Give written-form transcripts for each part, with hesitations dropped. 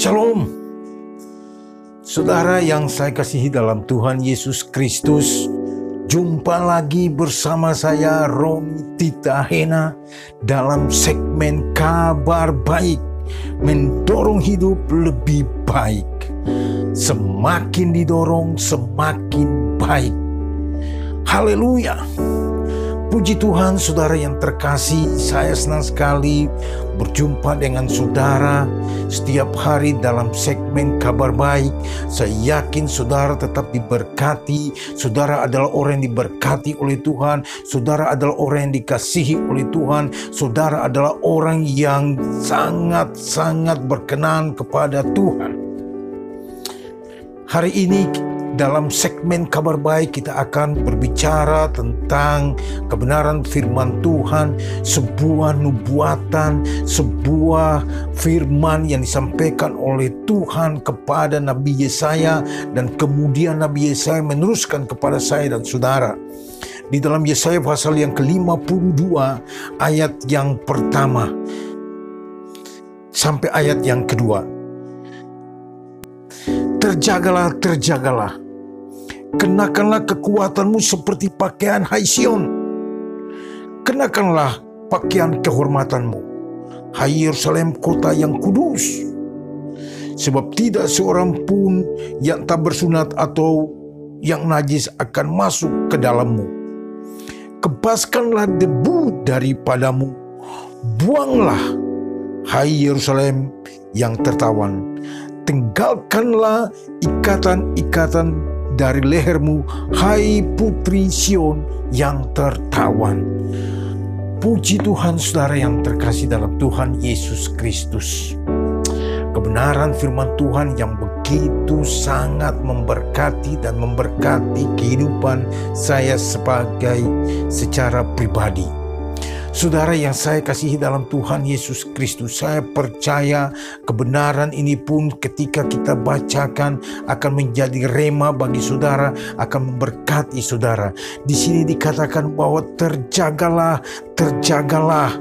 Shalom, saudara yang saya kasihi dalam Tuhan Yesus Kristus. Jumpa lagi bersama saya Romi Tita Hena dalam segmen Kabar Baik, mendorong hidup lebih baik. Semakin didorong, semakin baik. Haleluya. Puji Tuhan, saudara yang terkasih, saya senang sekali berjumpa dengan saudara setiap hari dalam segmen Kabar Baik. Saya yakin saudara tetap diberkati. Saudara adalah orang yang diberkati oleh Tuhan. Saudara adalah orang yang dikasihi oleh Tuhan. Saudara adalah orang yang sangat-sangat berkenan kepada Tuhan. Hari ini dalam segmen Kabar Baik kita akan berbicara tentang kebenaran firman Tuhan, sebuah nubuatan, sebuah firman yang disampaikan oleh Tuhan kepada Nabi Yesaya, dan kemudian Nabi Yesaya meneruskan kepada saya dan saudara. Di dalam Yesaya pasal yang ke-52 ayat yang pertama sampai ayat yang kedua. Terjagalah, terjagalah. Kenakanlah kekuatanmu seperti pakaian Hai Sion. Kenakanlah pakaian kehormatanmu, Hai Yerusalem, kota yang kudus. Sebab tidak seorang pun yang tak bersunat atau yang najis akan masuk ke dalammu. Kebaskanlah debu daripadamu. Buanglah, Hai Yerusalem yang tertawan. Tinggalkanlah ikatan-ikatan dari lehermu, hai putri Sion yang tertawan. Puji Tuhan, saudara yang terkasih dalam Tuhan Yesus Kristus. Kebenaran firman Tuhan yang begitu sangat memberkati dan memberkati kehidupan saya secara pribadi. Saudara yang saya kasihi dalam Tuhan Yesus Kristus, saya percaya kebenaran ini pun ketika kita bacakan akan menjadi rema bagi saudara, akan memberkati saudara. Di sini dikatakan bahwa terjagalah, terjagalah,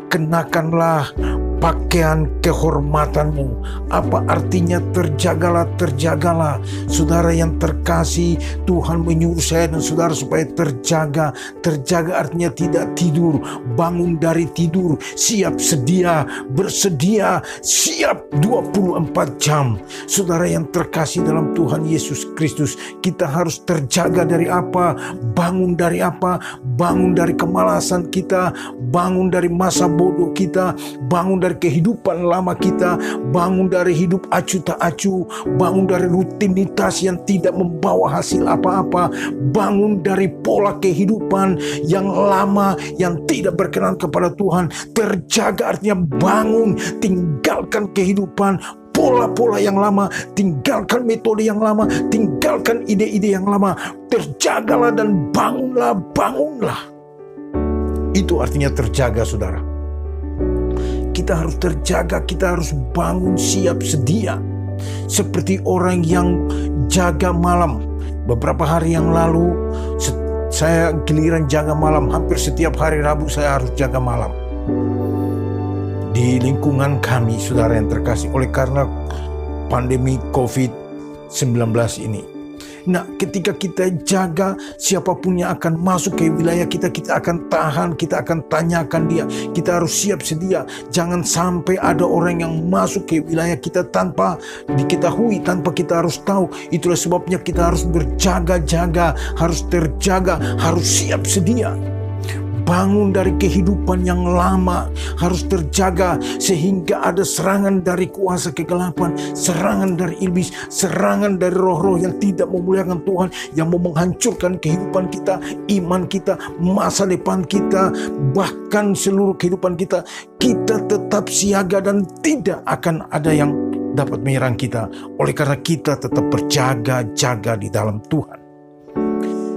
kenakanlah pakaian kehormatanmu. Apa artinya terjagalah, terjagalah? Saudara yang terkasih, Tuhan menyuruh saya dan saudara supaya terjaga. Terjaga artinya tidak tidur, bangun dari tidur, siap sedia, bersedia, siap 24 jam. Saudara yang terkasih dalam Tuhan Yesus Kristus, kita harus terjaga dari apa? Bangun dari apa? Bangun dari kemalasan kita, bangun dari masa bodoh kita, bangun dari kehidupan lama kita, bangun dari hidup acuh tak acuh, bangun dari rutinitas yang tidak membawa hasil apa-apa, bangun dari pola kehidupan yang lama yang tidak berkenan kepada Tuhan. Terjaga artinya bangun, tinggalkan kehidupan pola-pola yang lama, tinggalkan metode yang lama, tinggalkan ide-ide yang lama. Terjagalah dan bangunlah, bangunlah. Itu artinya terjaga, saudara. Kita harus terjaga, kita harus bangun siap sedia. Seperti orang yang jaga malam. Beberapa hari yang lalu saya giliran jaga malam. Hampir setiap hari Rabu saya harus jaga malam. Di lingkungan kami, saudara yang terkasih, oleh karena pandemi COVID-19 ini. Nah, ketika kita jaga, siapapun yang akan masuk ke wilayah kita, kita akan tahan, kita akan tanyakan dia. Kita harus siap sedia. Jangan sampai ada orang yang masuk ke wilayah kita tanpa diketahui, tanpa kita harus tahu. Itulah sebabnya kita harus berjaga-jaga, harus terjaga, harus siap sedia. Bangun dari kehidupan yang lama, harus terjaga sehingga ada serangan dari kuasa kegelapan, serangan dari iblis, serangan dari roh-roh yang tidak memuliakan Tuhan, yang mau menghancurkan kehidupan kita, iman kita, masa depan kita, bahkan seluruh kehidupan kita. Kita tetap siaga dan tidak akan ada yang dapat menyerang kita, oleh karena kita tetap berjaga-jaga di dalam Tuhan.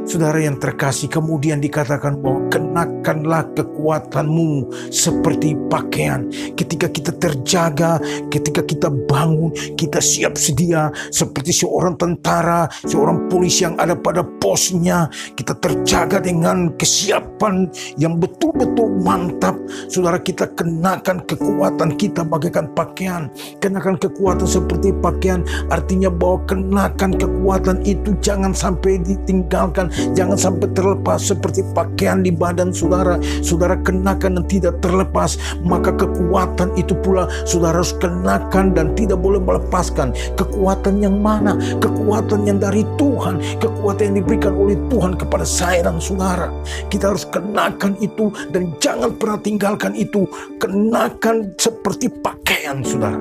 Saudara yang terkasih, kemudian dikatakan bahwa kenakanlah kekuatanmu seperti pakaian. Ketika kita terjaga, ketika kita bangun, kita siap sedia seperti seorang tentara, seorang polisi yang ada pada posnya. Kita terjaga dengan kesiapan yang betul-betul mantap. Saudara, kita kenakan kekuatan kita bagaikan pakaian. Kenakan kekuatan seperti pakaian artinya bahwa kenakan kekuatan itu jangan sampai ditinggalkan. Jangan sampai terlepas seperti pakaian di badan saudara. Saudara kenakan dan tidak terlepas. Maka kekuatan itu pula saudara harus kenakan dan tidak boleh melepaskan. Kekuatan yang mana? Kekuatan yang dari Tuhan. Kekuatan yang diberikan oleh Tuhan kepada saya dan saudara. Kita harus kenakan itu dan jangan pernah tinggalkan itu. Kenakan seperti pakaian saudara.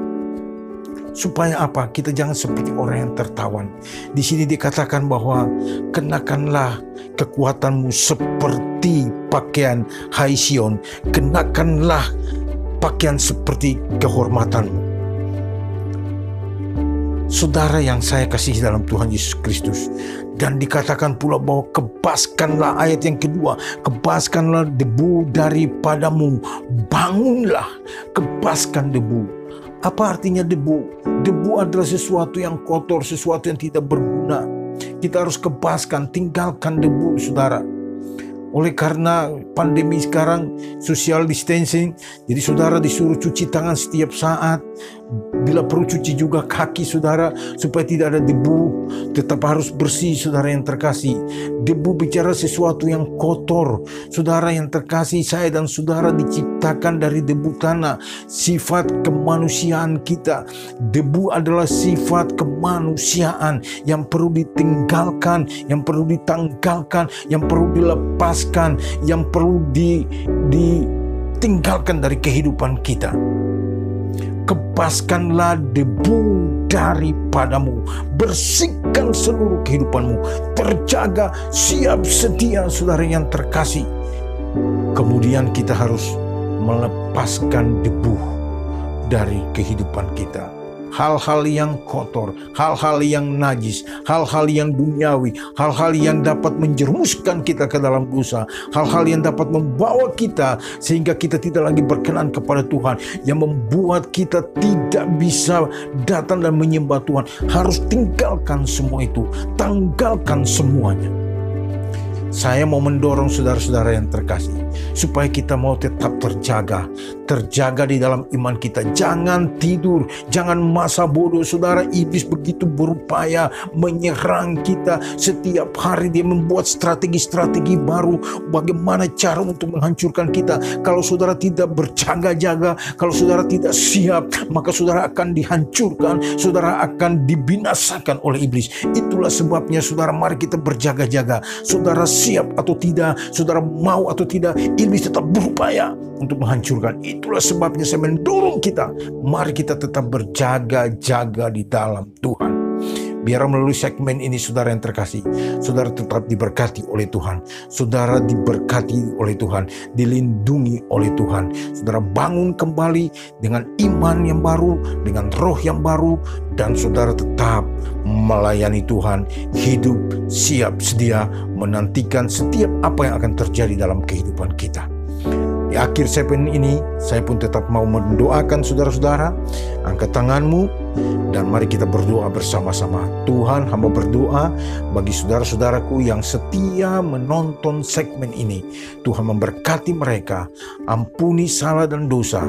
Supaya apa? Kita jangan seperti orang yang tertawan. Di sini dikatakan bahwa kenakanlah kekuatanmu seperti pakaian, hai Sion. Kenakanlah pakaian seperti kehormatanmu. Saudara yang saya kasih dalam Tuhan Yesus Kristus. Dan dikatakan pula bahwa kebaskanlah, ayat yang kedua, kebaskanlah debu daripadamu. Bangunlah, kebaskan debu. Apa artinya debu? Debu adalah sesuatu yang kotor, sesuatu yang tidak berguna. Kita harus kebaskan, tinggalkan debu, saudara. Oleh karena pandemi sekarang, social distancing, jadi saudara disuruh cuci tangan setiap saat. Bila perlu cuci juga kaki saudara, supaya tidak ada debu. Tetap harus bersih saudara yang terkasih. Debu bicara sesuatu yang kotor. Saudara yang terkasih, saya dan saudara diciptakan dari debu tanah. Sifat kemanusiaan kita. Debu adalah sifat kemanusiaan yang perlu ditinggalkan, yang perlu ditanggalkan, yang perlu dilepaskan, yang perlu ditinggalkan dari kehidupan kita. Kebaskanlah debu daripadamu. Bersihkan seluruh kehidupanmu. Terjaga, siap sedia saudara yang terkasih. Kemudian kita harus melepaskan debu dari kehidupan kita. Hal-hal yang kotor, hal-hal yang najis, hal-hal yang duniawi, hal-hal yang dapat menjerumuskan kita ke dalam dosa, hal-hal yang dapat membawa kita sehingga kita tidak lagi berkenan kepada Tuhan, yang membuat kita tidak bisa datang dan menyembah Tuhan. Harus tinggalkan semua itu, tanggalkan semuanya. Saya mau mendorong saudara-saudara yang terkasih supaya kita mau tetap terjaga di dalam iman kita. Jangan tidur, jangan masa bodoh saudara. Iblis begitu berupaya menyerang kita. Setiap hari dia membuat strategi-strategi baru bagaimana cara untuk menghancurkan kita. Kalau saudara tidak berjaga-jaga, kalau saudara tidak siap, maka saudara akan dihancurkan, saudara akan dibinasakan oleh iblis. Itulah sebabnya saudara, mari kita berjaga-jaga. Saudara siap atau tidak, saudara mau atau tidak, iblis tetap berupaya untuk menghancurkan. Itulah sebabnya saya mendorong kita, mari kita tetap berjaga-jaga di dalam Tuhan. Biar melalui segmen ini saudara yang terkasih, saudara tetap diberkati oleh Tuhan. Saudara diberkati oleh Tuhan, dilindungi oleh Tuhan. Saudara bangun kembali dengan iman yang baru, dengan roh yang baru, dan saudara tetap melayani Tuhan, hidup siap sedia menantikan setiap apa yang akan terjadi dalam kehidupan kita. Di akhir segmen ini, saya pun tetap mau mendoakan saudara-saudara. Angkat tanganmu dan mari kita berdoa bersama-sama. Tuhan, hamba berdoa bagi saudara-saudaraku yang setia menonton segmen ini. Tuhan memberkati mereka, ampuni salah dan dosa.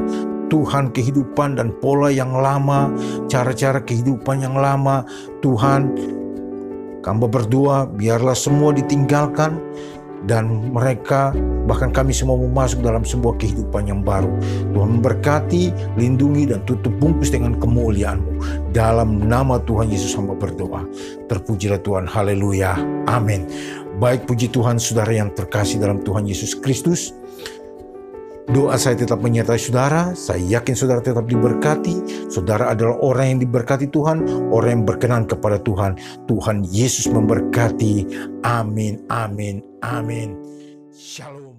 Tuhan, kehidupan dan pola yang lama, cara-cara kehidupan yang lama, Tuhan, hamba berdoa biarlah semua ditinggalkan. Dan mereka, bahkan kami semua mau masuk dalam sebuah kehidupan yang baru. Tuhan memberkati, lindungi, dan tutup bungkus dengan kemuliaan-Mu. Dalam nama Tuhan Yesus hamba berdoa. Terpujilah Tuhan, haleluya, amin. Baik, puji Tuhan saudara yang terkasih dalam Tuhan Yesus Kristus. Doa saya tetap menyertai saudara. Saya yakin saudara tetap diberkati. Saudara adalah orang yang diberkati Tuhan, orang yang berkenan kepada Tuhan. Tuhan Yesus memberkati. Amin, amin, amin. Shalom.